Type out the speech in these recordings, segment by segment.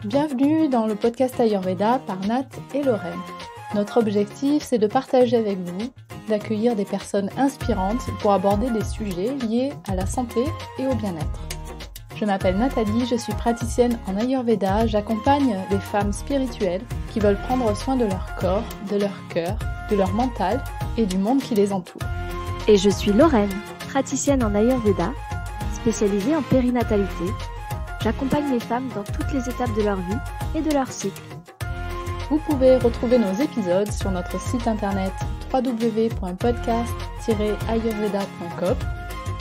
Bienvenue dans le podcast Ayurveda par Nat et Lorraine. Notre objectif, c'est de partager avec vous, d'accueillir des personnes inspirantes pour aborder des sujets liés à la santé et au bien-être. Je m'appelle Nathalie, je suis praticienne en Ayurveda, j'accompagne des femmes spirituelles qui veulent prendre soin de leur corps, de leur cœur, de leur mental et du monde qui les entoure. Et je suis Lorraine, praticienne en Ayurveda, spécialisée en périnatalité. J'accompagne les femmes dans toutes les étapes de leur vie et de leur cycle. Vous pouvez retrouver nos épisodes sur notre site internet www.podcast-ayurveda.com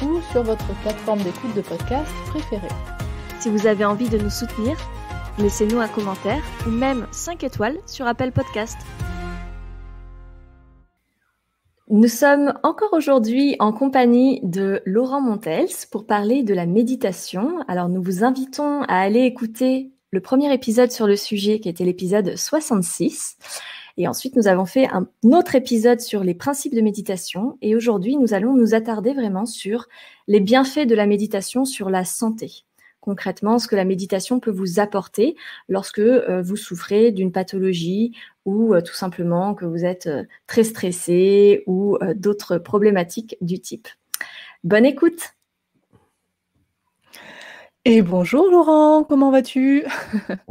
ou sur votre plateforme d'écoute de podcast préférée. Si vous avez envie de nous soutenir, laissez-nous un commentaire ou même 5 étoiles sur Apple Podcast. Nous sommes encore aujourd'hui en compagnie de Laurent Montels pour parler de la méditation. Alors nous vous invitons à aller écouter le premier épisode sur le sujet qui était l'épisode 66. Et ensuite nous avons fait un autre épisode sur les principes de méditation. Et aujourd'hui nous allons nous attarder vraiment sur les bienfaits de la méditation sur la santé. Concrètement, ce que la méditation peut vous apporter lorsque vous souffrez d'une pathologie ou tout simplement que vous êtes très stressé ou d'autres problématiques du type. Bonne écoute. Et bonjour Laurent, comment vas-tu ?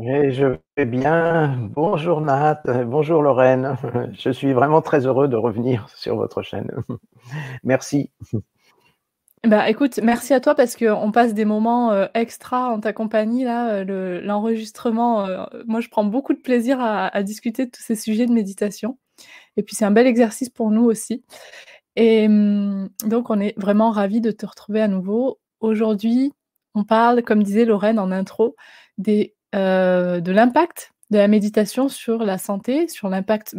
Et je vais bien. Bonjour Nat, bonjour Lorraine. Je suis vraiment très heureux de revenir sur votre chaîne. Merci. Bah écoute, merci à toi parce qu'on passe des moments extra en ta compagnie là, l'enregistrement. Moi, je prends beaucoup de plaisir à discuter de tous ces sujets de méditation. Et puis c'est un bel exercice pour nous aussi. Et donc on est vraiment ravis de te retrouver à nouveau. Aujourd'hui, on parle, comme disait Lorraine en intro, de l'impact de la méditation sur la santé, sur l'impact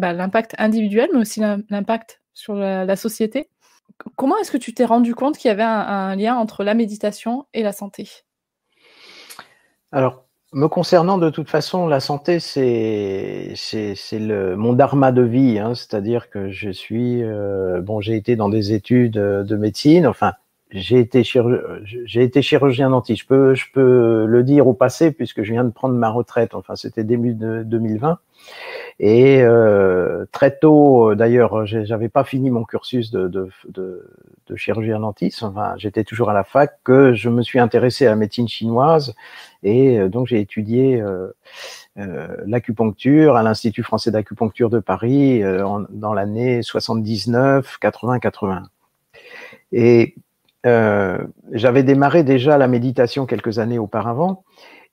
individuel, mais aussi l'impact sur la société. Comment est-ce que tu t'es rendu compte qu'il y avait un lien entre la méditation et la santé ? Alors, me concernant, de toute façon, la santé, c'est mon dharma de vie, hein, c'est-à-dire que j'ai été dans des études de médecine, enfin, j'ai été chirurgien dentiste. Je peux le dire au passé puisque je viens de prendre ma retraite. Enfin, c'était début de 2020. Et très tôt, d'ailleurs, j'avais pas fini mon cursus de chirurgien dentiste. Enfin, j'étais toujours à la fac, que je me suis intéressé à la médecine chinoise et donc j'ai étudié l'acupuncture à l'Institut français d'acupuncture de Paris dans l'année 79, 80, 81. Et j'avais démarré déjà la méditation quelques années auparavant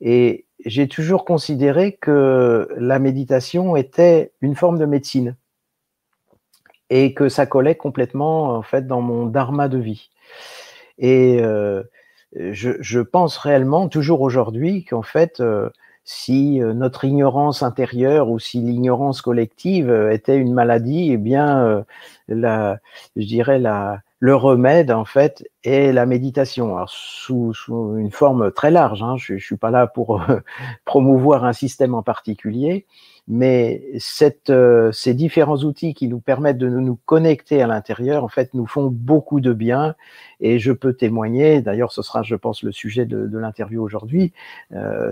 et j'ai toujours considéré que la méditation était une forme de médecine et que ça collait complètement en fait dans mon dharma de vie. Et je pense réellement toujours aujourd'hui qu'en fait si notre ignorance intérieure ou si l'ignorance collective était une maladie, eh bien le remède, en fait, est la méditation. Alors, sous une forme très large, hein. Je suis pas là pour promouvoir un système en particulier, mais ces différents outils qui nous permettent de nous connecter à l'intérieur, en fait, nous font beaucoup de bien. Et je peux témoigner, d'ailleurs, ce sera, je pense, le sujet de l'interview aujourd'hui,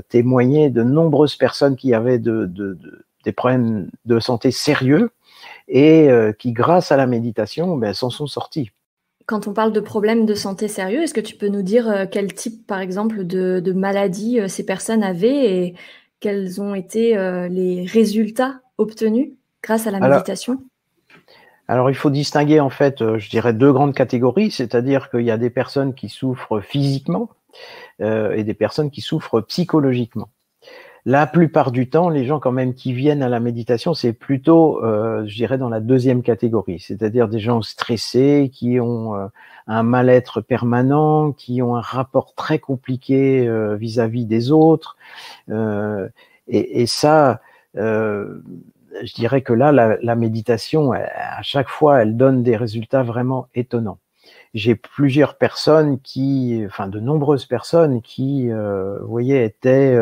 témoigner de nombreuses personnes qui avaient des problèmes de santé sérieux et qui, grâce à la méditation, s'en sont sortis. Quand on parle de problèmes de santé sérieux, est-ce que tu peux nous dire quel type, par exemple, de maladies ces personnes avaient et quels ont été les résultats obtenus grâce à la méditation ? Alors, il faut distinguer, en fait, je dirais deux grandes catégories, c'est-à-dire qu'il y a des personnes qui souffrent physiquement et des personnes qui souffrent psychologiquement. La plupart du temps, les gens quand même qui viennent à la méditation, c'est plutôt, je dirais, dans la deuxième catégorie, c'est-à-dire des gens stressés, qui ont un mal-être permanent, qui ont un rapport très compliqué vis-à-vis des autres. Et ça, je dirais que là, la méditation, à chaque fois, elle donne des résultats vraiment étonnants. J'ai plusieurs personnes de nombreuses personnes qui, vous voyez, étaient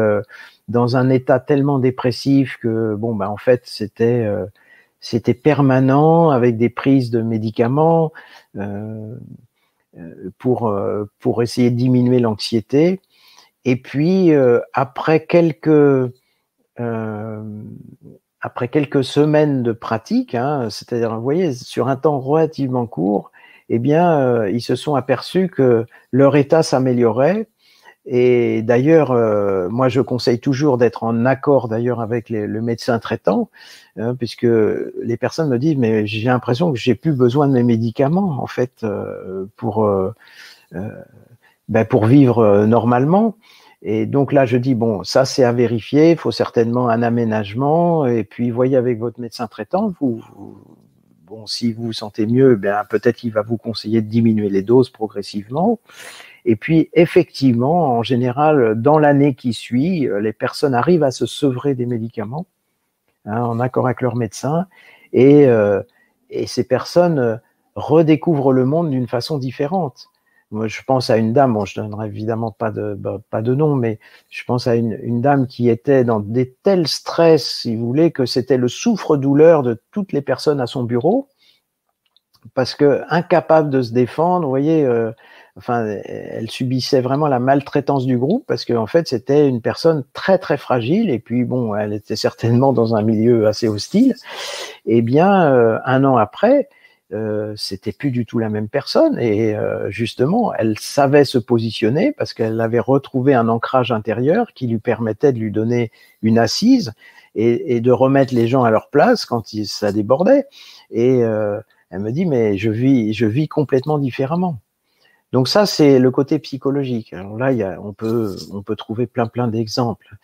dans un état tellement dépressif que, en fait, c'était permanent avec des prises de médicaments pour essayer de diminuer l'anxiété. Et puis, après quelques après quelques semaines de pratique, hein, c'est-à-dire, vous voyez, sur un temps relativement court, eh bien, ils se sont aperçus que leur état s'améliorait. Et d'ailleurs, moi, je conseille toujours d'être en accord d'ailleurs avec le médecin traitant, hein, puisque les personnes me disent, mais j'ai l'impression que j'ai plus besoin de mes médicaments en fait pour vivre normalement. Et donc là, je dis bon, ça c'est à vérifier. Il faut certainement un aménagement. Et puis voyez avec votre médecin traitant, bon, si vous vous sentez mieux, ben peut-être qu'il va vous conseiller de diminuer les doses progressivement. Et puis, effectivement, en général, dans l'année qui suit, les personnes arrivent à se sevrer des médicaments, hein, en accord avec leur médecin, et ces personnes redécouvrent le monde d'une façon différente. Moi, je pense à une dame, bon, je donnerai évidemment pas de nom, mais je pense à une dame qui était dans des tels stress, si vous voulez, que c'était le souffre-douleur de toutes les personnes à son bureau, parce que incapable de se défendre, vous voyez, elle subissait vraiment la maltraitance du groupe parce qu'en fait, c'était une personne très, très fragile et puis, bon, elle était certainement dans un milieu assez hostile. Eh bien, un an après, c'était plus du tout la même personne et justement, elle savait se positionner parce qu'elle avait retrouvé un ancrage intérieur qui lui permettait de lui donner une assise et de remettre les gens à leur place quand ça débordait. Et elle me dit, mais je vis complètement différemment. Donc ça, c'est le côté psychologique. Alors là, on peut trouver plein d'exemples.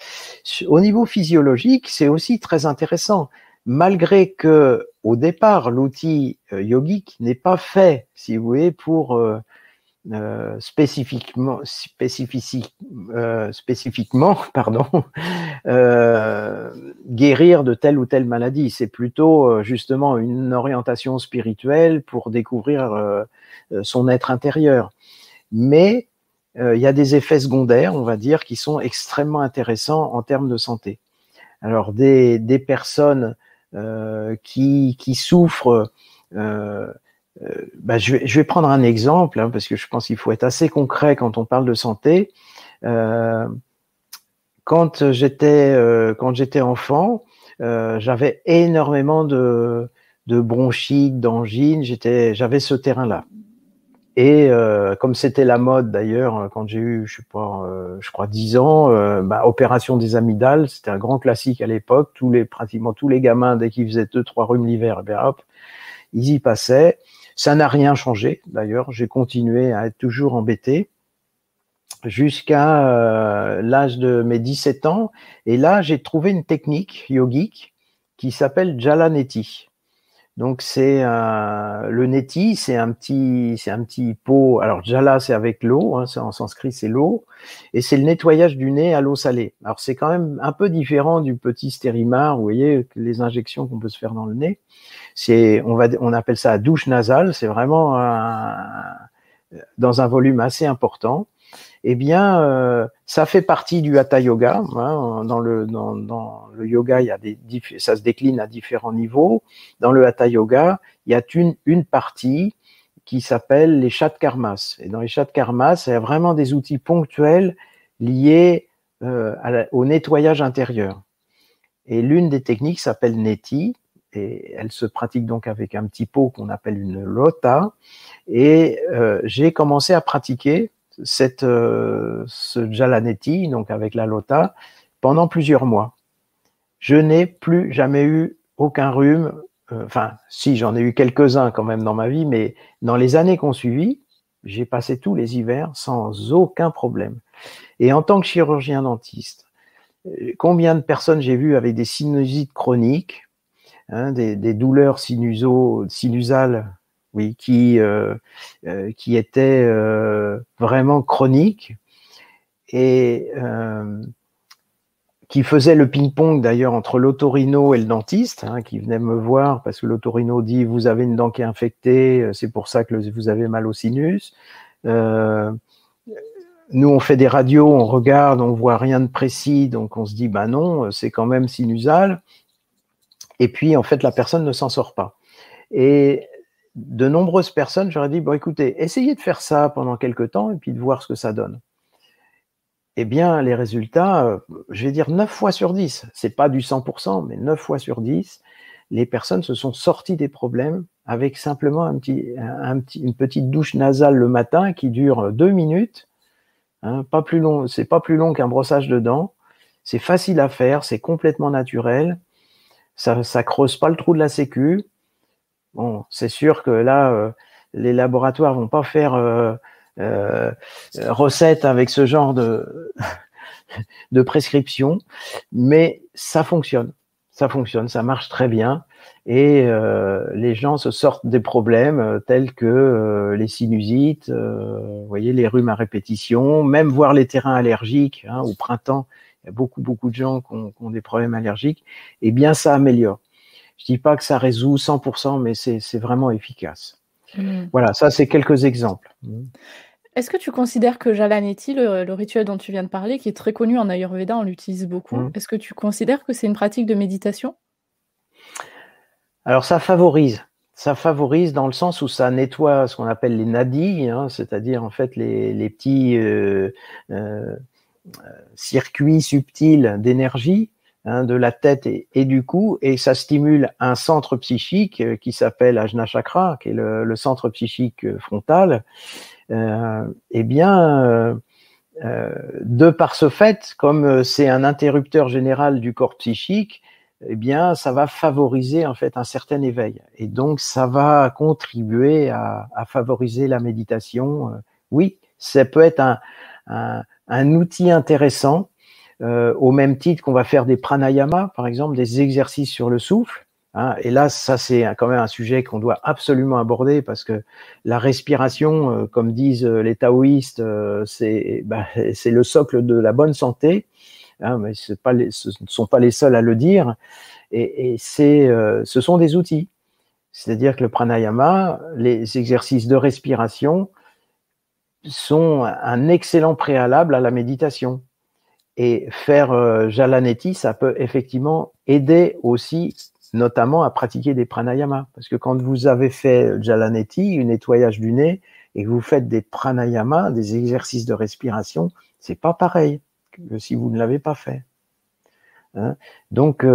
Au niveau physiologique, c'est aussi très intéressant. Malgré que, au départ, l'outil yogique n'est pas fait, si vous voulez, pour spécifiquement, pardon, guérir de telle ou telle maladie. C'est plutôt justement une orientation spirituelle pour découvrir son être intérieur. Mais il y a des effets secondaires, on va dire, qui sont extrêmement intéressants en termes de santé. Alors des personnes qui souffrent, je vais prendre un exemple, hein, parce que je pense qu'il faut être assez concret quand on parle de santé. Quand j'étais enfant, j'avais énormément de bronchites, d'angines, j'avais ce terrain-là. Et comme c'était la mode d'ailleurs, quand j'ai eu, je crois 10 ans, opération des amygdales, c'était un grand classique à l'époque. Pratiquement tous les gamins, dès qu'ils faisaient 2-3 rhumes l'hiver, hop, ils y passaient. Ça n'a rien changé d'ailleurs. J'ai continué à être toujours embêté jusqu'à l'âge de mes 17 ans. Et là, j'ai trouvé une technique yogique qui s'appelle Jala Neti. Donc le neti, c'est un petit pot. Alors jala, c'est avec l'eau, hein, en sanskrit c'est l'eau, et c'est le nettoyage du nez à l'eau salée. Alors c'est quand même un peu différent du petit stérimar, vous voyez, les injections qu'on peut se faire dans le nez. On appelle ça la douche nasale. C'est vraiment dans un volume assez important. Eh bien, ça fait partie du hatha yoga. Hein. Dans le yoga, ça se décline à différents niveaux. Dans le hatha yoga, il y a une partie qui s'appelle les shatkarmas. Et dans les shatkarmas, il y a vraiment des outils ponctuels liés au nettoyage intérieur. Et l'une des techniques s'appelle neti, et elle se pratique donc avec un petit pot qu'on appelle une lota. Et j'ai commencé à pratiquer ce jala neti, donc avec la lota, pendant plusieurs mois. Je n'ai plus jamais eu aucun rhume. Si, j'en ai eu quelques-uns quand même dans ma vie, mais dans les années qu'on suivi, j'ai passé tous les hivers sans aucun problème. Et en tant que chirurgien dentiste, combien de personnes j'ai vues avec des sinusites chroniques, hein, des douleurs sinusales, oui, qui étaient vraiment chroniques et qui faisaient le ping-pong d'ailleurs entre l'otorino et le dentiste, hein, qui venait me voir parce que l'otorino dit vous avez une dent qui est infectée, c'est pour ça que vous avez mal au sinus. Nous on fait des radios, on regarde, on voit rien de précis, donc on se dit bah non, c'est quand même sinusal. Et puis en fait la personne ne s'en sort pas. Et de nombreuses personnes, j'aurais dit bon écoutez, essayez de faire ça pendant quelques temps et puis de voir ce que ça donne. eh bien, les résultats, je vais dire 9 fois sur 10, c'est pas du 100%, mais 9 fois sur 10, les personnes se sont sorties des problèmes avec simplement une petite douche nasale le matin qui dure 2 minutes, hein, pas plus long, c'est pas plus long qu'un brossage de dents, c'est facile à faire, c'est complètement naturel, ça creuse pas le trou de la sécu. Bon, c'est sûr que là, les laboratoires vont pas faire recette avec ce genre de prescription, mais ça fonctionne, ça marche très bien, et les gens se sortent des problèmes tels que les sinusites, vous voyez, les rhumes à répétition, même voir les terrains allergiques, hein, au printemps, il y a beaucoup de gens qui ont des problèmes allergiques, et bien ça améliore. Je dis pas que ça résout 100%, mais c'est vraiment efficace. Voilà, ça c'est quelques exemples. Est-ce que tu considères que Jalaneti, le rituel dont tu viens de parler, qui est très connu en Ayurveda, on l'utilise beaucoup, est-ce que tu considères que c'est une pratique de méditation? Alors ça favorise dans le sens où ça nettoie ce qu'on appelle les nadis, hein, c'est-à-dire en fait les petits circuits subtils d'énergie, hein, de la tête et du cou, et ça stimule un centre psychique qui s'appelle Ajna Chakra, qui est le centre psychique frontal. Eh bien, de par ce fait, comme c'est un interrupteur général du corps psychique, eh bien, ça va favoriser en fait un certain éveil, et donc ça va contribuer à favoriser la méditation. Oui, ça peut être un outil intéressant, au même titre qu'on va faire des pranayamas, par exemple, des exercices sur le souffle. Hein, et là, ça c'est quand même un sujet qu'on doit absolument aborder, parce que la respiration, comme disent les taoïstes, c'est le socle de la bonne santé. Hein, mais ce ne sont pas les seuls à le dire. Et ce sont des outils. C'est-à-dire que le pranayama, les exercices de respiration, sont un excellent préalable à la méditation. Et faire Jalaneti, ça peut effectivement aider aussi, notamment à pratiquer des pranayamas. Parce que quand vous avez fait Jalaneti, un nettoyage du nez, et que vous faites des pranayamas, des exercices de respiration, c'est pas pareil que si vous ne l'avez pas fait. Hein, donc,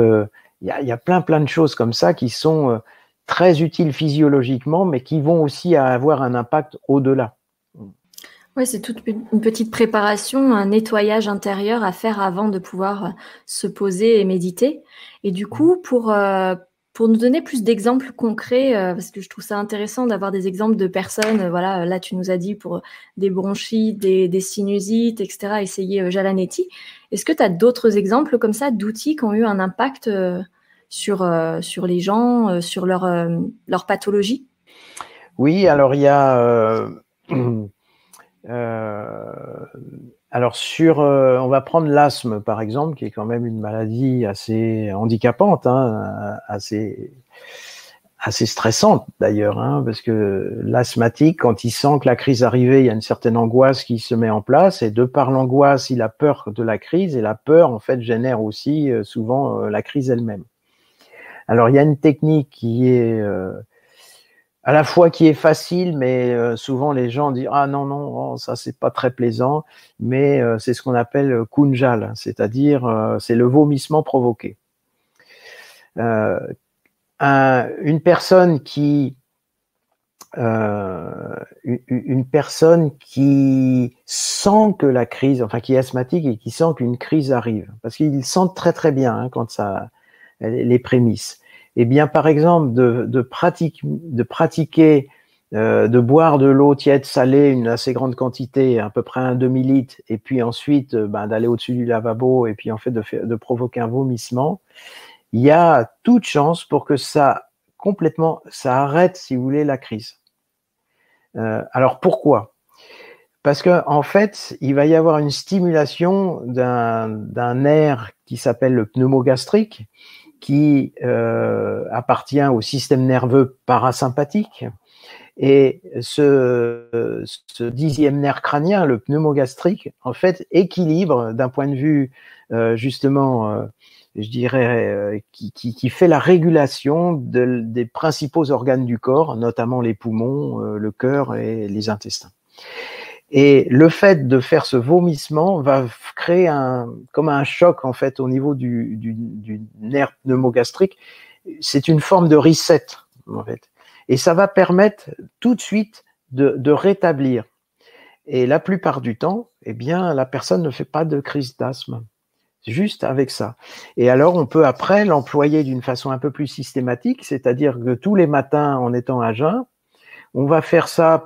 y a plein de choses comme ça qui sont très utiles physiologiquement, mais qui vont aussi avoir un impact au-delà. Oui, c'est toute une petite préparation, un nettoyage intérieur à faire avant de pouvoir se poser et méditer. Et du coup, pour nous donner plus d'exemples concrets, parce que je trouve ça intéressant d'avoir des exemples de personnes, voilà, là tu nous as dit pour des bronchites, des sinusites, etc., essayer Jalaneti. Est-ce que tu as d'autres exemples comme ça d'outils qui ont eu un impact sur les gens, sur leur pathologie? Oui, alors il y a... alors on va prendre l'asthme par exemple, qui est quand même une maladie assez handicapante, hein, assez stressante d'ailleurs, hein, parce que l'asthmatique, quand il sent que la crise arrive, il y a une certaine angoisse qui se met en place, et de par l'angoisse, il a peur de la crise, et la peur en fait génère aussi souvent la crise elle-même. Alors il y a une technique qui est à la fois qui est facile, mais souvent les gens disent ah non, ça c'est pas très plaisant, mais c'est ce qu'on appelle kunjal, c'est-à-dire c'est le vomissement provoqué. Une personne qui sent que la crise, enfin qui est asthmatique et qui sent qu'une crise arrive, parce qu'ils sentent très bien, hein, quand ça les prémices. Eh bien, par exemple, de pratiquer, de boire de l'eau tiède salée, une assez grande quantité, à peu près un demi-litre, et puis ensuite d'aller au-dessus du lavabo, et puis en fait de provoquer un vomissement, il y a toute chance pour que ça arrête, si vous voulez, la crise. Alors pourquoi ? Parce que en fait, il va y avoir une stimulation d'un nerf qui s'appelle le pneumogastrique, qui appartient au système nerveux parasympathique, et ce 10e nerf crânien, le pneumogastrique, en fait équilibre d'un point de vue justement, je dirais, qui fait la régulation des principaux organes du corps, notamment les poumons, le cœur et les intestins. Et le fait de faire ce vomissement va créer comme un choc en fait au niveau du nerf pneumogastrique. C'est une forme de reset en fait. Et ça va permettre tout de suite de rétablir. Et la plupart du temps, eh bien, la personne ne fait pas de crise d'asthme. Juste avec ça. Et alors, on peut après l'employer d'une façon un peu plus systématique, c'est-à-dire que tous les matins, en étant à jeun, on va faire ça.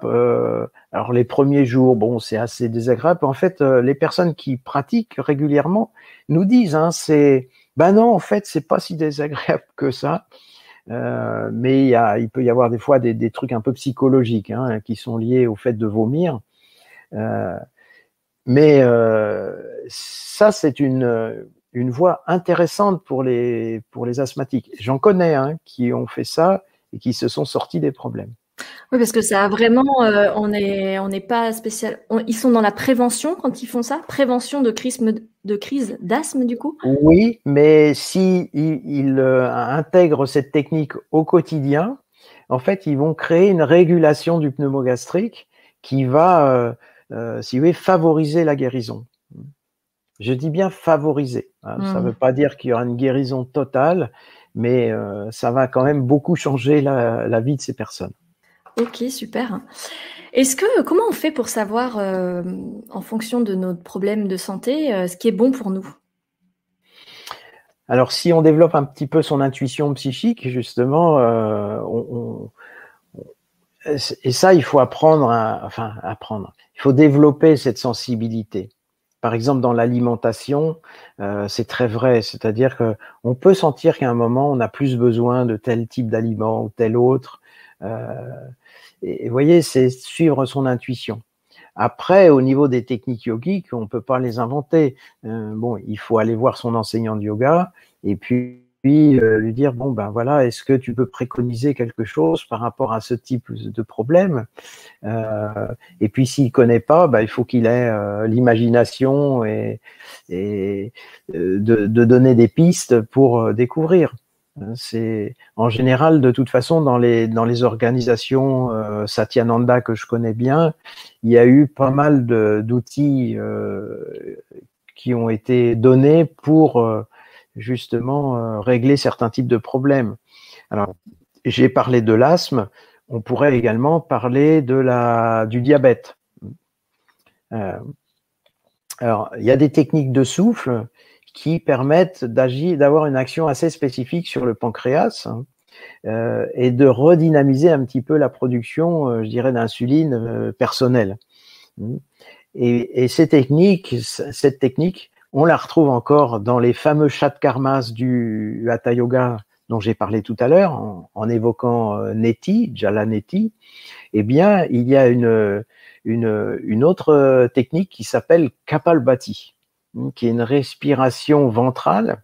Alors, les premiers jours, bon, c'est assez désagréable. En fait, les personnes qui pratiquent régulièrement nous disent, ben non, en fait, c'est pas si désagréable que ça. Mais il peut y avoir des fois des trucs un peu psychologiques qui sont liés au fait de vomir. Mais ça, c'est une voie intéressante pour les asthmatiques. J'en connais qui ont fait ça et qui se sont sortis des problèmes. Oui, parce que ça a vraiment, on n'est pas spécial. Ils sont dans la prévention quand ils font ça, prévention de crise d'asthme du coup. Oui, mais si ils intègrent cette technique au quotidien, en fait, ils vont créer une régulation du pneumogastrique qui va, si vous voulez, favoriser la guérison. Je dis bien favoriser. Ça ne veut pas dire qu'il y aura une guérison totale, mais ça va quand même beaucoup changer la vie de ces personnes. Ok, super. Comment on fait pour savoir, en fonction de nos problèmes de santé, ce qui est bon pour nous? Alors, si on développe un petit peu son intuition psychique, justement, et ça, il faut apprendre. Il faut développer cette sensibilité. Par exemple, dans l'alimentation, c'est très vrai. C'est-à-dire que on peut sentir qu'à un moment, on a plus besoin de tel type d'aliment ou tel autre. Et vous voyez, c'est suivre son intuition. Après, au niveau des techniques yogiques, on peut pas les inventer. Il faut aller voir son enseignant de yoga et puis lui dire bon ben voilà, est-ce que tu peux préconiser quelque chose par rapport à ce type de problème? Et puis s'il connaît pas, il faut qu'il ait l'imagination et de donner des pistes pour découvrir. C'est en général, de toute façon, dans les organisations Satyananda que je connais bien, il y a eu pas mal d'outils qui ont été donnés pour justement régler certains types de problèmes. Alors, j'ai parlé de l'asthme, on pourrait également parler du diabète. Alors, il y a des techniques de souffle qui permettent d'avoir une action assez spécifique sur le pancréas et de redynamiser un petit peu la production, je dirais, d'insuline personnelle. Et cette technique, on la retrouve encore dans les fameux Shatkarmas du Hatha Yoga dont j'ai parlé tout à l'heure, en évoquant Neti, Jala Neti. Eh bien, il y a une autre technique qui s'appelle Kapalbhati, qui est une respiration ventrale,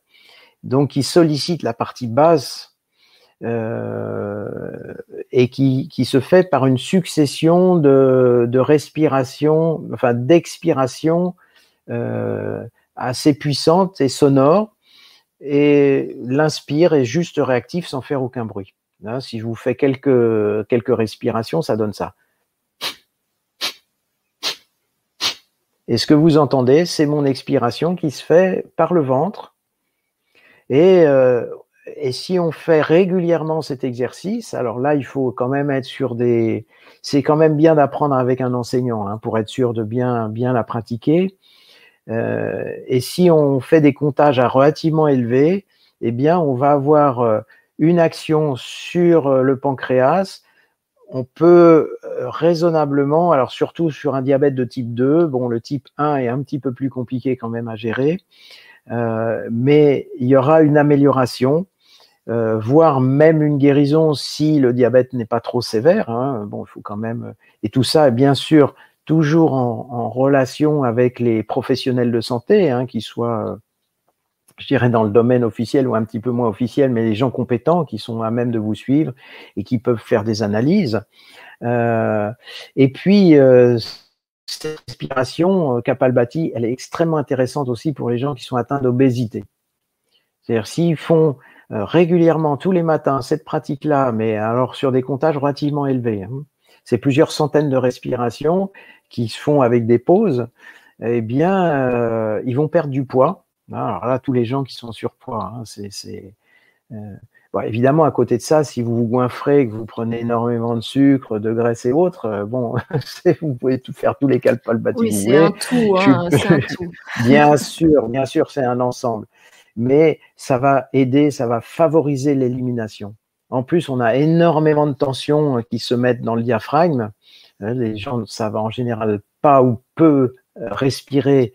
donc qui sollicite la partie basse et qui se fait par une succession de respiration, enfin d'expiration assez puissante et sonore. Et l'inspire est juste réactif sans faire aucun bruit. Là, si je vous fais quelques respirations, ça donne ça. Et ce que vous entendez, c'est mon expiration qui se fait par le ventre. Et si on fait régulièrement cet exercice, alors là, il faut quand même être sur c'est quand même bien d'apprendre avec un enseignant pour être sûr de bien la pratiquer. Et si on fait des comptages à relativement élevés, eh bien, on va avoir une action sur le pancréas. On peut raisonnablement, alors surtout sur un diabète de type 2, bon, le type 1 est un petit peu plus compliqué quand même à gérer, mais il y aura une amélioration, voire même une guérison si le diabète n'est pas trop sévère. Bon, il faut quand même, et tout ça, bien sûr, toujours en relation avec les professionnels de santé, qui soient, je dirais, dans le domaine officiel ou un petit peu moins officiel, mais les gens compétents qui sont à même de vous suivre et qui peuvent faire des analyses. Et puis, cette respiration Kapalbhati, elle est extrêmement intéressante aussi pour les gens qui sont atteints d'obésité. C'est-à-dire, s'ils font régulièrement, tous les matins, cette pratique-là, mais alors sur des comptages relativement élevés, c'est plusieurs centaines de respirations qui se font avec des pauses, eh bien, ils vont perdre du poids. Alors là, tous les gens qui sont surpoids, hein, bon, évidemment, à côté de ça, si vous vous goinfrez, que vous prenez énormément de sucre, de graisse et autres, bon, vous pouvez faire tous les Kapalbhati que vous voulez. C'est un tout, hein, c'est un tout. Bien sûr, c'est un ensemble. Mais ça va aider, ça va favoriser l'élimination. En plus, on a énormément de tensions qui se mettent dans le diaphragme. Les gens ne savent en général pas ou peu respirer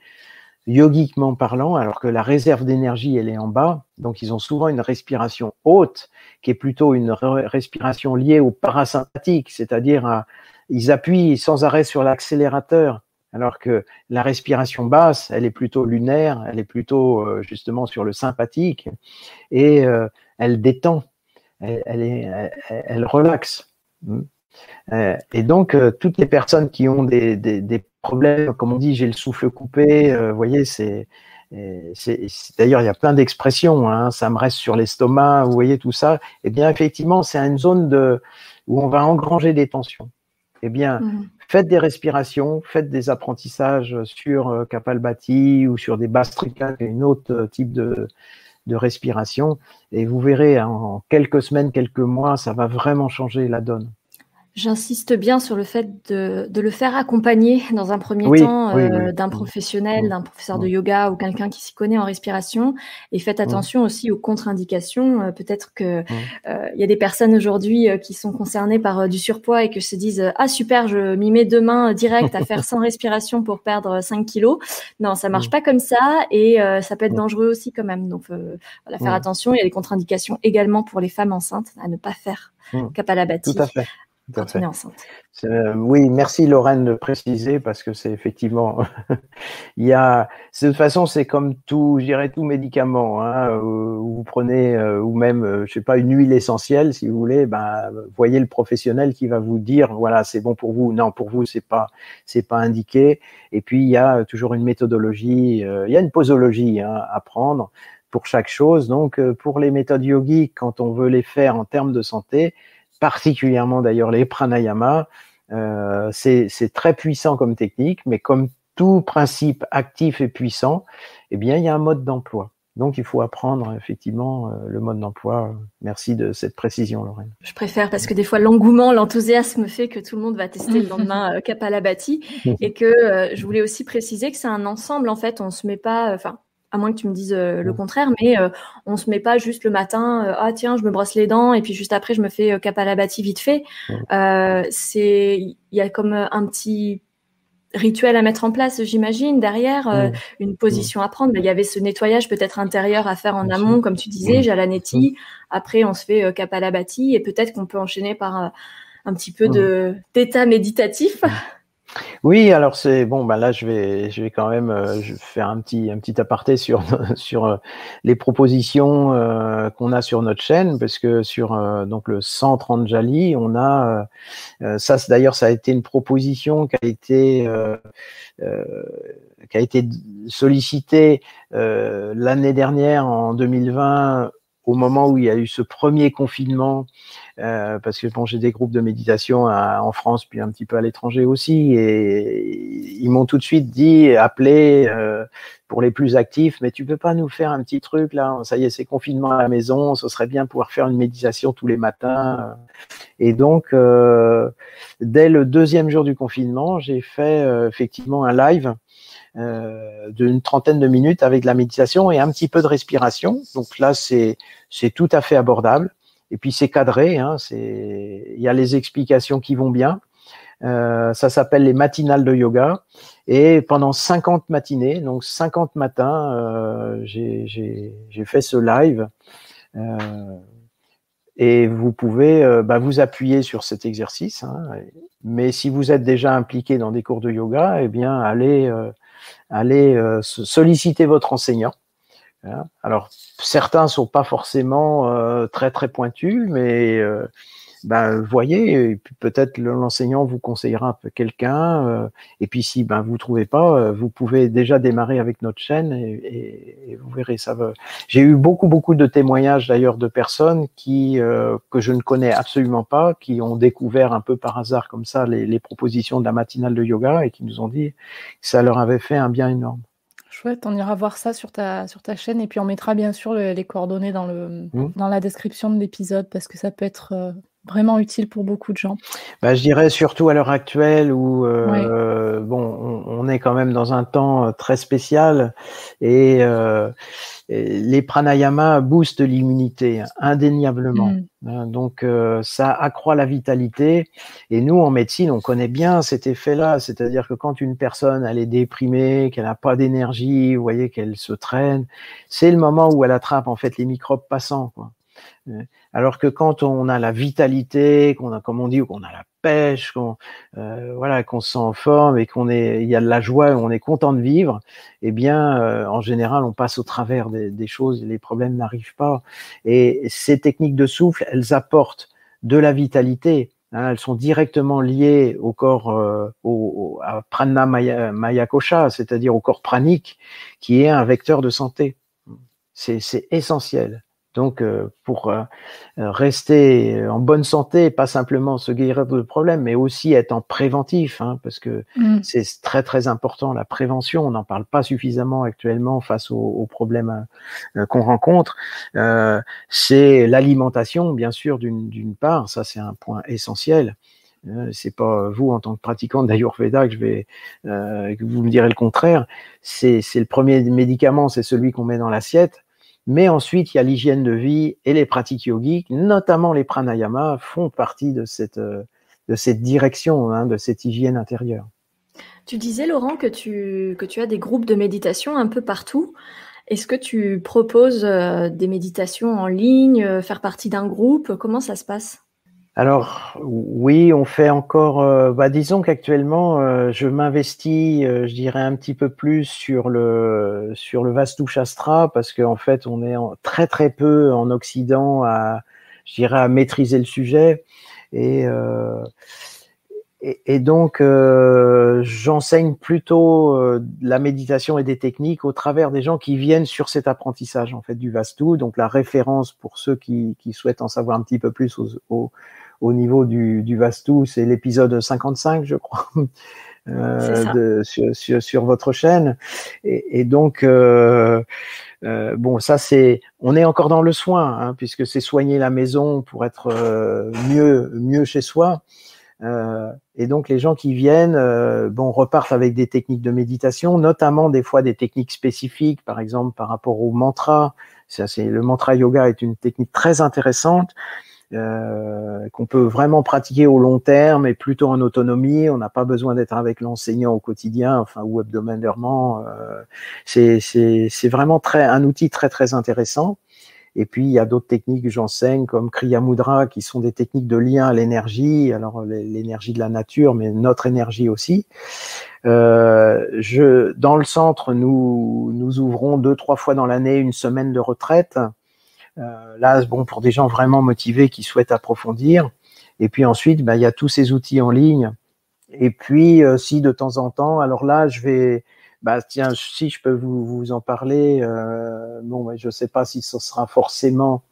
yogiquement parlant, alors que la réserve d'énergie, elle est en bas. Donc, ils ont souvent une respiration haute, qui est plutôt une respiration liée au parasympathique, c'est-à-dire ils appuient sans arrêt sur l'accélérateur, alors que la respiration basse, elle est plutôt lunaire, elle est plutôt justement sur le sympathique, et elle détend, elle relaxe. Et donc, toutes les personnes qui ont des problèmes, comme on dit, j'ai le souffle coupé, vous voyez, d'ailleurs, il y a plein d'expressions, hein, ça me reste sur l'estomac, vous voyez tout ça. Eh bien, effectivement, c'est une zone où on va engranger des tensions. Eh bien, faites des respirations, faites des apprentissages sur Kapalbhati ou sur des Bhastrika, qui est une autre type de respiration, et vous verrez, hein, en quelques semaines, quelques mois, ça va vraiment changer la donne. J'insiste bien sur le fait de le faire accompagner dans un premier temps d'un professionnel, d'un professeur de yoga ou quelqu'un qui s'y connaît en respiration. Et faites attention aussi aux contre-indications. Peut-être que y a des personnes aujourd'hui qui sont concernées par du surpoids et que se disent « Ah super, je m'y mets demain direct à faire 100 respirations pour perdre 5 kilos. » Non, ça marche pas comme ça et ça peut être dangereux aussi quand même. Donc voilà, faire attention. Il y a des contre-indications également pour les femmes enceintes à ne pas faire Kapalabhati. Tout à fait. Quand on est enceinte. Oui, merci Lorraine de préciser parce que c'est effectivement, de toute façon c'est comme tout, je dirais tout médicament, hein, où vous prenez ou même, je sais pas, une huile essentielle si vous voulez, voyez le professionnel qui va vous dire voilà c'est bon pour vous, non pour vous c'est pas indiqué. Et puis il y a toujours une méthodologie, il y a une posologie à prendre pour chaque chose. Donc pour les méthodes yogiques, quand on veut les faire en termes de santé, particulièrement d'ailleurs les pranayama, c'est très puissant comme technique, mais comme tout principe actif et puissant, eh bien il y a un mode d'emploi. Donc il faut apprendre effectivement le mode d'emploi. Merci de cette précision, Lorraine. Je préfère parce que des fois l'engouement, l'enthousiasme fait que tout le monde va tester le lendemain Kapalabhati et que je voulais aussi préciser que c'est un ensemble en fait. On se met pas, à moins que tu me dises le contraire, mais on se met pas juste le matin, ah tiens, je me brosse les dents et puis juste après je me fais Kapalabhati vite fait. Il y a comme un petit rituel à mettre en place, j'imagine, derrière, une position à prendre. Il y avait ce nettoyage peut-être intérieur à faire en amont, comme tu disais, Jalaneti. Après, on se fait Kapalabhati et peut-être qu'on peut enchaîner par un petit peu d'état méditatif. Oui, alors c'est bon. Là, je vais quand même faire un petit aparté sur les propositions qu'on a sur notre chaîne, parce que sur donc le centre Anjali, on a ça. D'ailleurs, ça a été une proposition qui a été sollicitée l'année dernière en 2020. Au moment où il y a eu ce premier confinement, parce que bon, j'ai des groupes de méditation en France, puis un petit peu à l'étranger aussi, et ils m'ont tout de suite appelé pour les plus actifs, mais tu peux pas nous faire un petit truc là, ça y est, c'est confinement à la maison, ce serait bien pouvoir faire une méditation tous les matins. Et donc, dès le deuxième jour du confinement, j'ai fait effectivement un live d'une 30aine de minutes avec de la méditation et un petit peu de respiration. Donc là, c'est tout à fait abordable. Et puis c'est cadré, hein, il y a les explications qui vont bien. Ça s'appelle les matinales de yoga. Et pendant 50 matinées, donc 50 matins, j'ai fait ce live. Et vous pouvez vous appuyer sur cet exercice. Hein, mais si vous êtes déjà impliqué dans des cours de yoga, eh bien allez solliciter votre enseignant. Alors certains sont pas forcément très très pointus, mais voyez, et puis peut-être l'enseignant vous conseillera quelqu'un, et puis si vous trouvez pas, vous pouvez déjà démarrer avec notre chaîne et vous verrez, ça va. J'ai eu beaucoup de témoignages d'ailleurs de personnes que je ne connais absolument pas, qui ont découvert un peu par hasard comme ça les propositions de la matinale de yoga et qui nous ont dit que ça leur avait fait un bien énorme. Chouette, on ira voir ça sur ta chaîne et puis on mettra bien sûr les coordonnées dans la description de l'épisode parce que ça peut être vraiment utile pour beaucoup de gens. Je dirais surtout à l'heure actuelle où on est quand même dans un temps très spécial et les pranayamas boostent l'immunité indéniablement. Donc ça accroît la vitalité et nous en médecine on connaît bien cet effet-là, c'est-à-dire que quand une personne elle est déprimée, qu'elle n'a pas d'énergie, vous voyez qu'elle se traîne, c'est le moment où elle attrape en fait les microbes passants, quoi. Alors que quand on a la vitalité, qu'on a, comme on dit, qu'on a la pêche, qu'on se sent en forme et il y a de la joie, on est content de vivre, eh bien, en général, on passe au travers des choses, les problèmes n'arrivent pas. Et ces techniques de souffle, elles apportent de la vitalité. Elles sont directement liées au corps, à prana maya kosha, c'est-à-dire au corps pranique, qui est un vecteur de santé. C'est essentiel. Donc, pour rester en bonne santé, pas simplement se guérir de problèmes, mais aussi être en préventif, parce que c'est très très important, la prévention. On n'en parle pas suffisamment actuellement face aux problèmes qu'on rencontre. C'est l'alimentation, bien sûr, d'une part, ça c'est un point essentiel. C'est pas vous en tant que pratiquant d'Ayurveda que vous me direz le contraire. C'est le premier médicament, c'est celui qu'on met dans l'assiette. Mais ensuite, il y a l'hygiène de vie et les pratiques yogiques, notamment les pranayamas, font partie de cette direction, de cette hygiène intérieure. Tu disais, Laurent, que tu as des groupes de méditation un peu partout. Est-ce que tu proposes des méditations en ligne, faire partie d'un groupe? Comment ça se passe? Alors oui, on fait encore. Disons qu'actuellement, je m'investis, je dirais un petit peu plus sur le Vastu Shastra parce qu'en fait, on est très très peu en Occident à maîtriser le sujet et donc j'enseigne plutôt la méditation et des techniques au travers des gens qui viennent sur cet apprentissage en fait du Vastu. Donc la référence pour ceux qui souhaitent en savoir un petit peu plus au niveau du Vastu, c'est l'épisode 55, je crois, sur votre chaîne. Et donc, ça on est encore dans le soin, puisque c'est soigner la maison pour être mieux chez soi. Et donc les gens qui viennent, repartent avec des techniques de méditation, notamment des fois des techniques spécifiques, par exemple par rapport au mantra. Le mantra yoga est une technique très intéressante. Qu'on peut vraiment pratiquer au long terme et plutôt en autonomie. On n'a pas besoin d'être avec l'enseignant au quotidien, ou hebdomadairement. C'est vraiment un outil très très intéressant. Et puis il y a d'autres techniques que j'enseigne comme Kriya Mudra qui sont des techniques de lien à l'énergie, alors l'énergie de la nature, mais notre énergie aussi. Dans le centre, nous ouvrons 2-3 fois dans l'année une semaine de retraite. Là, pour des gens vraiment motivés qui souhaitent approfondir. Et puis ensuite, il y a tous ces outils en ligne. Et puis, si de temps en temps, alors là, je vais, si je peux vous en parler, je sais pas si ce sera forcément,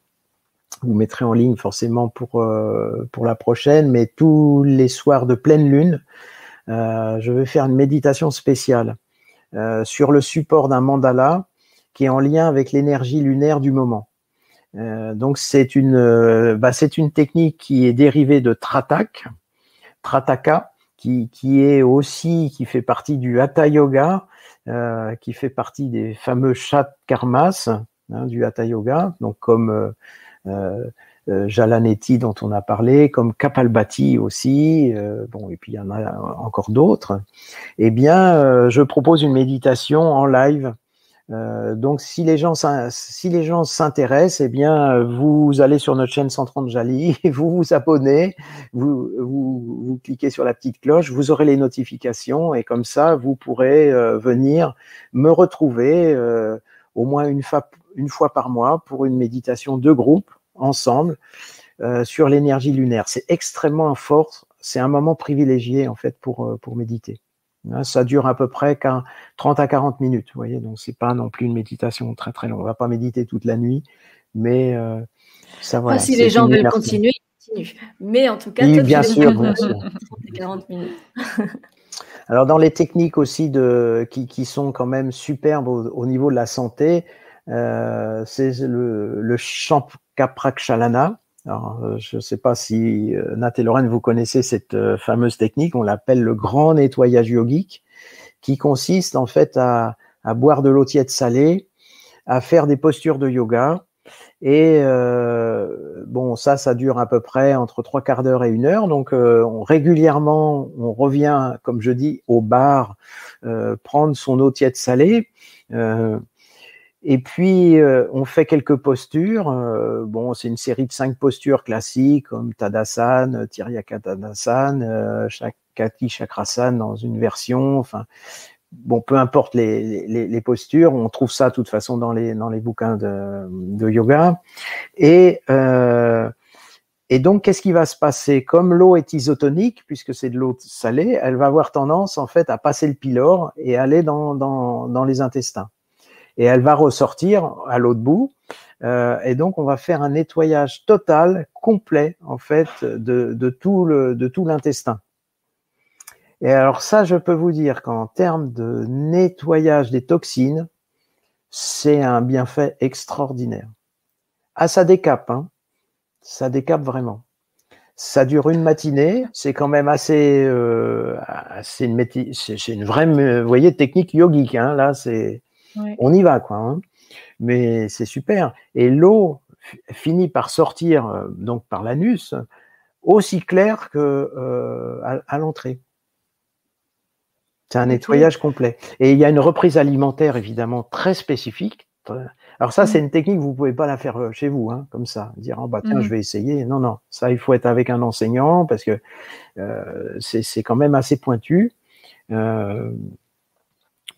vous mettrez en ligne forcément pour la prochaine, mais tous les soirs de pleine lune, je vais faire une méditation spéciale sur le support d'un mandala qui est en lien avec l'énergie lunaire du moment. Donc c'est une technique qui est dérivée de Trataka, qui fait partie du Hatha Yoga, qui fait partie des fameux Shatkarmas du Hatha Yoga, donc comme Jalaneti dont on a parlé, comme Kapalbhati aussi, et puis il y en a encore d'autres. Eh bien, je propose une méditation en live. Donc si les gens s'intéressent, eh bien vous allez sur notre chaîne 130 Jali, vous abonnez, vous cliquez sur la petite cloche, vous aurez les notifications et comme ça vous pourrez venir me retrouver au moins une fois par mois pour une méditation de groupe ensemble sur l'énergie lunaire. C'est extrêmement fort. C'est un moment privilégié en fait pour méditer. Ça dure à peu près 30 à 40 minutes, vous voyez, donc c'est pas non plus une méditation très très longue. On va pas méditer toute la nuit, mais ça voilà. Si les gens veulent continuer, ils continuent. Mais en tout cas, oui, toi, bien sûr, bien 30 à 40 minutes. Alors dans les techniques aussi qui sont quand même superbes au niveau de la santé, c'est le Shankaprakshalana. Alors, je ne sais pas si Nat et Lorraine vous connaissez cette fameuse technique, on l'appelle le grand nettoyage yogique, qui consiste en fait à boire de l'eau tiède salée, à faire des postures de yoga. Et bon, ça dure à peu près entre 3/4 d'heure et 1 heure. Donc régulièrement, on revient, comme je dis, au bar, prendre son eau tiède salée. Et puis, on fait quelques postures. Bon, c'est une série de 5 postures classiques, comme Tadasana, Tiryaka Tadasana, Shakati Chakrasana dans une version. Enfin, bon, peu importe les postures, on trouve ça de toute façon dans les bouquins de yoga. Et donc, qu'est-ce qui va se passer? Comme l'eau est isotonique, puisque c'est de l'eau salée, elle va avoir tendance en fait à passer le pylore et aller dans les intestins. Et elle va ressortir à l'autre bout. Et donc, on va faire un nettoyage total, complet, en fait, de tout l'intestin. Et alors ça, je peux vous dire qu'en termes de nettoyage des toxines, c'est un bienfait extraordinaire. Ah, ça décape, hein. Ça décape vraiment. Ça dure une matinée, c'est quand même c'est une vraie, vous voyez, technique yogique, hein. Là, Ouais. on y va, quoi, hein. Mais c'est super. Et l'eau finit par sortir donc par l'anus aussi clair que à l'entrée. C'est un nettoyage complet. Et il y a une reprise alimentaire évidemment très spécifique. Alors ça, c'est une technique, vous pouvez pas la faire chez vous, hein, comme ça, dire oh bah tiens, je vais essayer. Non, non, ça il faut être avec un enseignant parce que c'est quand même assez pointu.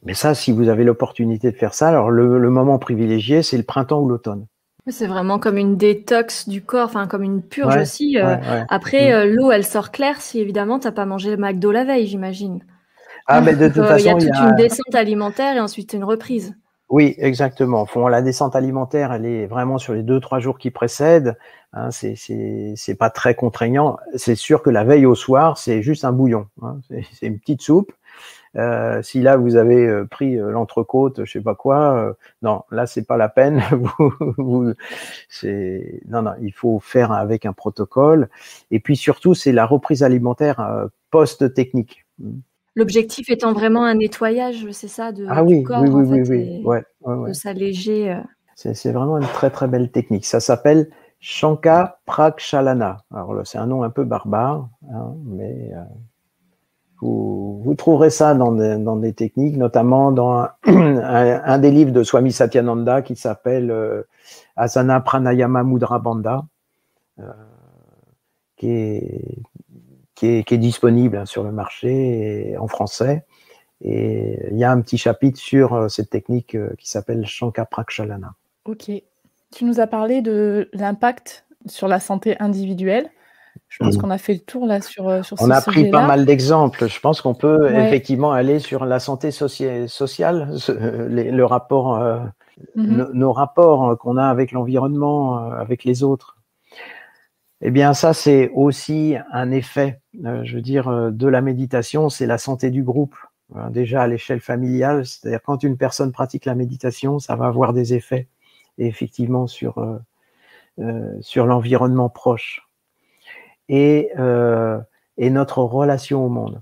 Mais ça, si vous avez l'opportunité de faire ça, alors le moment privilégié, c'est le printemps ou l'automne. C'est vraiment comme une détox du corps, enfin comme une purge aussi. Ouais. Après, l'eau, elle sort claire si évidemment t'as pas mangé le McDo la veille, j'imagine. Ah, mais de toute façon, il y a toute une descente alimentaire et ensuite une reprise. Oui, exactement. La descente alimentaire, elle est vraiment sur les 2-3 jours qui précèdent. Hein, c'est pas très contraignant. C'est sûr que la veille au soir, c'est juste un bouillon. Hein, c'est une petite soupe. Si là vous avez pris l'entrecôte, je sais pas quoi, non, là c'est pas la peine. Non, il faut faire avec un protocole. Et puis surtout, c'est la reprise alimentaire post-technique. L'objectif étant vraiment un nettoyage, c'est ça, du corps, oui, en fait, oui. Ouais. de s'alléger. C'est vraiment une très très belle technique. Ça s'appelle Shankaprakshalana. Alors c'est un nom un peu barbare, hein, mais vous trouverez ça dans des techniques, notamment dans un des livres de Swami Satyananda qui s'appelle Asana Pranayama Mudra Bandha, qui est disponible sur le marché en français. Et il y a un petit chapitre sur cette technique qui s'appelle Shankaprakshalana. Ok. Tu nous as parlé de l'impact sur la santé individuelle. Je pense qu'on a fait le tour là sur ce sujet-là. On a pris pas mal d'exemples. Je pense qu'on peut effectivement aller sur la santé sociale, le rapport, nos rapports qu'on a avec l'environnement, avec les autres. Eh bien, ça, c'est aussi un effet, je veux dire, de la méditation, c'est la santé du groupe. Déjà à l'échelle familiale, c'est-à-dire quand une personne pratique la méditation, ça va avoir des effets, effectivement, sur l'environnement proche. Et notre relation au monde.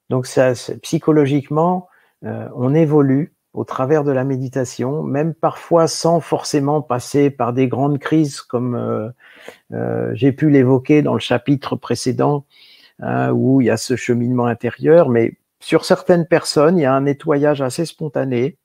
Donc ça, psychologiquement, on évolue au travers de la méditation, même parfois sans forcément passer par des grandes crises comme j'ai pu l'évoquer dans le chapitre précédent, hein, où il y a ce cheminement intérieur, mais sur certaines personnes, il y a un nettoyage assez spontané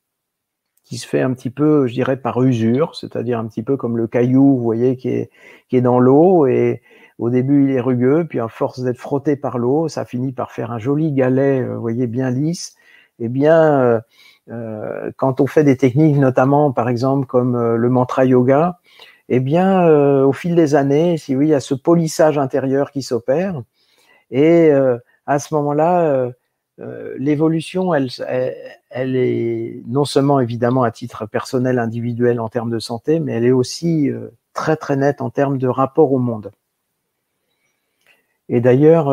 qui se fait un petit peu, je dirais, par usure, c'est-à-dire un petit peu comme le caillou, vous voyez, qui est dans l'eau, et au début, il est rugueux, puis à force d'être frotté par l'eau, ça finit par faire un joli galet, vous voyez, bien lisse. Eh bien, quand on fait des techniques, notamment, par exemple, comme le mantra yoga, eh bien, au fil des années, si oui, il y a ce polissage intérieur qui s'opère. Et à ce moment-là, l'évolution, elle est non seulement évidemment à titre personnel, individuel en termes de santé, mais elle est aussi très très nette en termes de rapport au monde. Et d'ailleurs,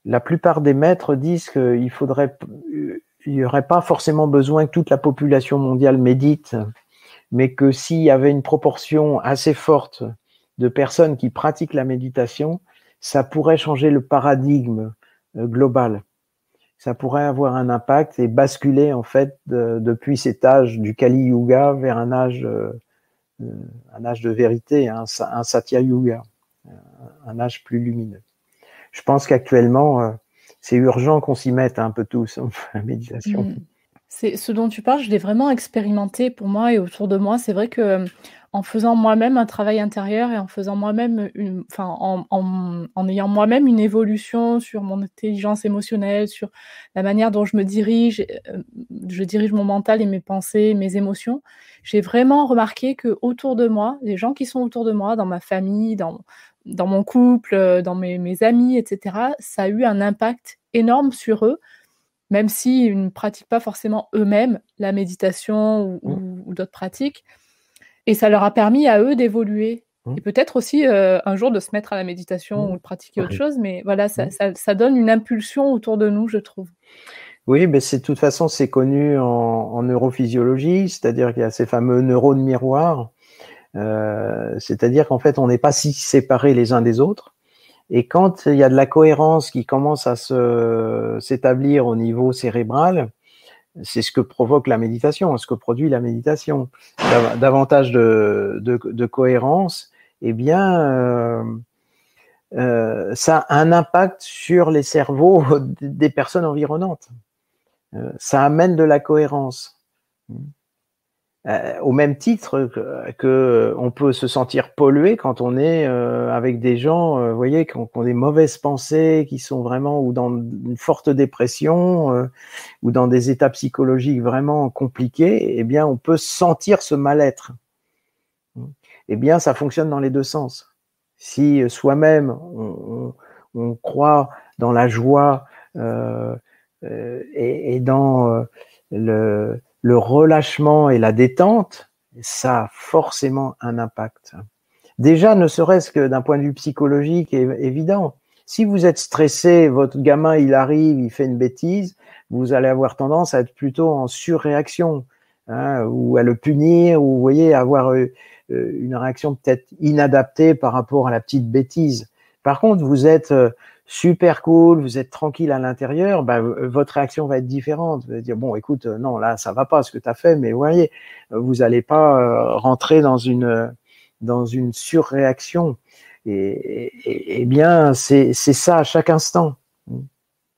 la plupart des maîtres disent qu'il n'y aurait pas forcément besoin que toute la population mondiale médite, mais que s'il y avait une proportion assez forte de personnes qui pratiquent la méditation, ça pourrait changer le paradigme global. Ça pourrait avoir un impact et basculer en fait depuis cet âge du Kali Yuga vers un âge de vérité, un Satya Yuga, un âge plus lumineux. Je pense qu'actuellement, c'est urgent qu'on s'y mette un peu tous, la méditation. C'est ce dont tu parles, je l'ai vraiment expérimenté pour moi et autour de moi. C'est vrai que en faisant moi-même un travail intérieur et en faisant moi-même en ayant moi-même une évolution sur mon intelligence émotionnelle, sur la manière dont je dirige mon mental et mes pensées, mes émotions. J'ai vraiment remarqué que autour de moi, les gens qui sont autour de moi, dans ma famille, dans mon couple, dans mes amis, etc., ça a eu un impact énorme sur eux. Même s'ils ne pratiquent pas forcément eux-mêmes la méditation ou d'autres pratiques. Et ça leur a permis à eux d'évoluer. Et peut-être aussi un jour de se mettre à la méditation ou de pratiquer autre chose. Mais voilà, ça donne une impulsion autour de nous, je trouve. Oui, mais de toute façon, c'est connu en neurophysiologie, c'est-à-dire qu'il y a ces fameux neurones miroirs. C'est-à-dire qu'en fait, on n'est pas si séparés les uns des autres. Et quand il y a de la cohérence qui commence à s'établir au niveau cérébral, c'est ce que provoque la méditation, ce que produit la méditation. Davantage de cohérence, eh bien, ça a un impact sur les cerveaux des personnes environnantes. Ça amène de la cohérence. Au même titre que on peut se sentir pollué quand on est avec des gens, vous voyez, qui ont des mauvaises pensées, qui sont vraiment ou dans une forte dépression ou dans des états psychologiques vraiment compliqués. Eh bien, on peut sentir ce mal-être. Eh bien, ça fonctionne dans les deux sens. Si soi-même on croit dans la joie et dans le relâchement et la détente, ça a forcément un impact. Déjà, ne serait-ce que d'un point de vue psychologique évident. Si vous êtes stressé, votre gamin, il arrive, il fait une bêtise, vous allez avoir tendance à être plutôt en surréaction, ou à le punir, ou vous voyez, avoir une réaction peut-être inadaptée par rapport à la petite bêtise. Par contre, vous êtes super cool, vous êtes tranquille à l'intérieur, votre réaction va être différente. Vous allez dire, bon, écoute, non, là, ça va pas ce que tu as fait, mais vous voyez, vous n'allez pas rentrer dans une surréaction. Et bien, c'est ça à chaque instant,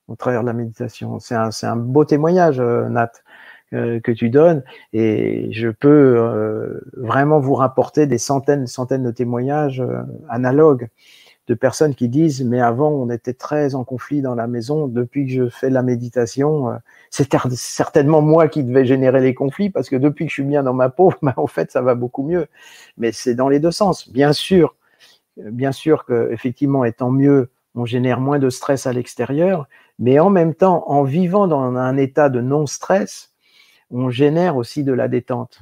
au travers de la méditation. C'est un beau témoignage, Nat, que tu donnes, et je peux vraiment vous rapporter des centaines de témoignages analogues de personnes qui disent mais avant on était très en conflit dans la maison, depuis que je fais la méditation, c'est certainement moi qui devais générer les conflits parce que depuis que je suis bien dans ma peau, en fait ça va beaucoup mieux. Mais c'est dans les deux sens. Bien sûr que effectivement étant mieux, on génère moins de stress à l'extérieur, mais en même temps en vivant dans un état de non-stress, on génère aussi de la détente,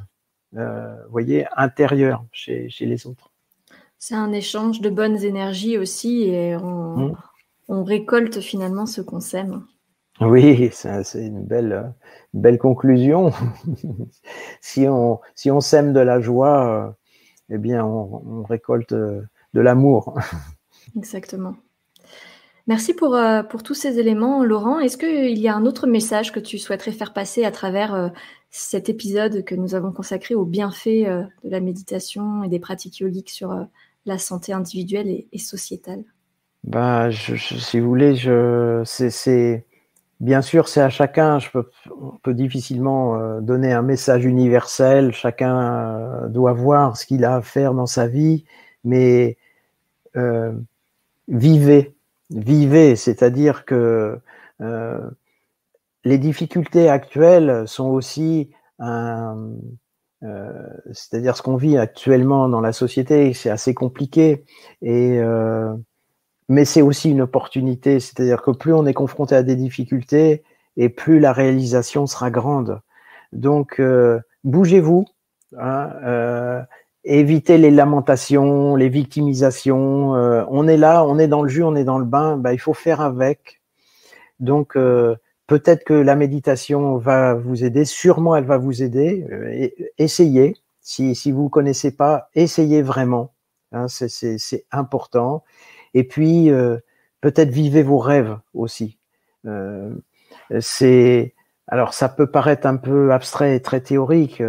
voyez, intérieure chez les autres. C'est un échange de bonnes énergies aussi et on récolte finalement ce qu'on sème. Oui, c'est une belle conclusion. Si on sème de la joie, eh bien on récolte de l'amour. Exactement. Merci pour tous ces éléments, Laurent. Est-ce qu'il y a un autre message que tu souhaiterais faire passer à travers cet épisode que nous avons consacré aux bienfaits de la méditation et des pratiques yogiques sur la santé individuelle et sociétale? Si vous voulez, bien sûr, c'est à chacun. On peut difficilement donner un message universel. Chacun doit voir ce qu'il a à faire dans sa vie, mais vivez, c'est-à-dire que les difficultés actuelles sont aussi c'est-à-dire ce qu'on vit actuellement dans la société, c'est assez compliqué, mais c'est aussi une opportunité, c'est-à-dire que plus on est confronté à des difficultés et plus la réalisation sera grande. Donc, bougez-vous, hein, évitez les lamentations, les victimisations. On est là, on est dans le jus, on est dans le bain, il faut faire avec. Donc, peut-être que la méditation va vous aider, sûrement elle va vous aider. Essayez, si vous ne connaissez pas, essayez vraiment, hein, c'est important. Et puis, peut-être vivez vos rêves aussi. Alors, ça peut paraître un peu abstrait et très théorique.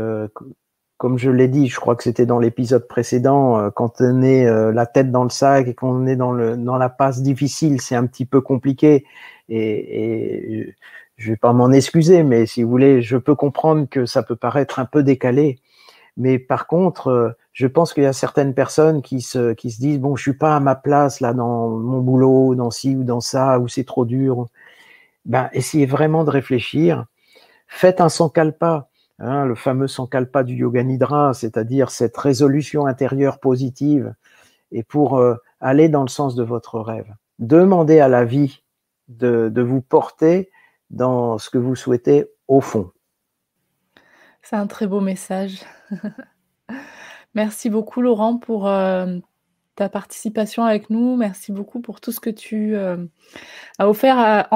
Comme je l'ai dit, je crois que c'était dans l'épisode précédent, quand on est la tête dans le sac et qu'on est dans la passe difficile, c'est un petit peu compliqué. Et je vais pas m'en excuser, mais si vous voulez, je peux comprendre que ça peut paraître un peu décalé. Mais par contre, je pense qu'il y a certaines personnes qui se disent bon, je suis pas à ma place là dans mon boulot, dans ci ou dans ça, ou c'est trop dur. Essayez vraiment de réfléchir. Faites un sankalpa, hein, le fameux sankalpa du Yoga Nidra, c'est-à-dire cette résolution intérieure positive, et pour aller dans le sens de votre rêve. Demandez à la vie de vous porter dans ce que vous souhaitez au fond. C'est un très beau message. Merci beaucoup Laurent pour ta participation avec nous. Merci beaucoup pour tout ce que tu as offert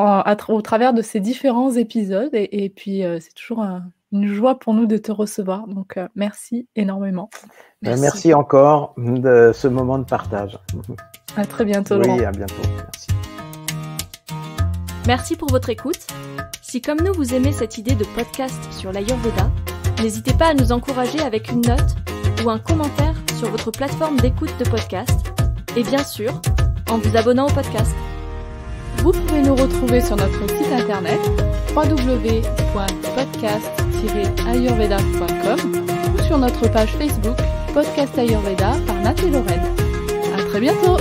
au travers de ces différents épisodes. Et puis, c'est toujours une joie pour nous de te recevoir. Donc, merci énormément. Merci encore de ce moment de partage. À très bientôt, Laurent. Oui, à bientôt. Merci. Merci pour votre écoute. Si comme nous, vous aimez cette idée de podcast sur l'Ayurveda, n'hésitez pas à nous encourager avec une note ou un commentaire sur votre plateforme d'écoute de podcast et bien sûr, en vous abonnant au podcast. Vous pouvez nous retrouver sur notre site internet www.podcast-ayurveda.com ou sur notre page Facebook Podcast Ayurveda par Nat et Lorraine. À très bientôt!